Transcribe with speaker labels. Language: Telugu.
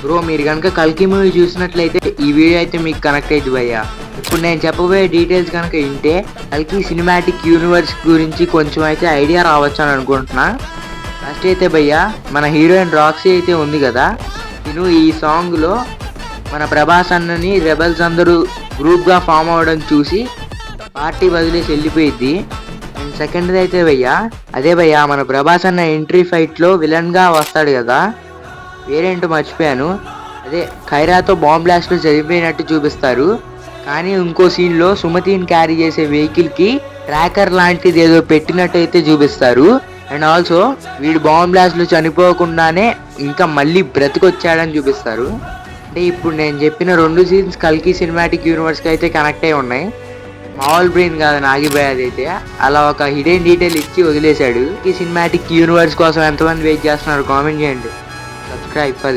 Speaker 1: బ్రో మీరు కనుక కల్కి మూవీ చూసినట్లయితే ఈ వీడియో అయితే మీకు కనెక్ట్ అయింది భయ్యా. ఇప్పుడు నేను చెప్పబోయే డీటెయిల్స్ కనుక వింటే కల్కి సినిమాటిక్ యూనివర్స్ గురించి కొంచెం అయితే ఐడియా రావచ్చు అని అనుకుంటున్నా. ఫస్ట్ అయితే భయ్యా మన హీరోయిన్ రాక్సీ అయితే ఉంది కదా, తిను ఈ సాంగ్లో మన ప్రభాస్ అన్నని రెబల్స్ అందరూ గ్రూప్గా ఫామ్ అవ్వడం చూసి పార్టీ వదిలేసి వెళ్ళిపోయిద్ది. అండ్ సెకండ్ అయితే భయ్యా అదే భయ్యా మన ప్రభాస్ అన్న ఎంట్రీ ఫైట్లో విలన్గా వస్తాడు కదా, వేరేంటో మర్చిపోయాను. అదే ఖైరాతో బాంబ్ బ్లాస్ట్లో చనిపోయినట్టు చూపిస్తారు, కానీ ఇంకో సీన్లో సుమతిని క్యారీ చేసే వెహికల్కి ట్రాకర్ లాంటిది ఏదో పెట్టినట్టు అయితే చూపిస్తారు. అండ్ ఆల్సో వీడు బాంబ్ బ్లాస్ట్లో చనిపోకుండానే ఇంకా మళ్ళీ బ్రతికొచ్చాడని చూపిస్తారు. అంటే ఇప్పుడు నేను చెప్పిన 2 సీన్స్ కల్కి సినిమాటిక్ యూనివర్స్కి అయితే కనెక్ట్ అయి ఉన్నాయి. మామూలు బ్రెయిన్ కాదు నాగిపోయేది అయితే, అలా ఒక హిడెన్ డీటెయిల్ ఇచ్చి వదిలేశాడు. ఈ సినిమాటిక్ యూనివర్స్ కోసం ఎంతమంది వెయిట్ చేస్తున్నారు కామెంట్ చేయండి. Subscribe for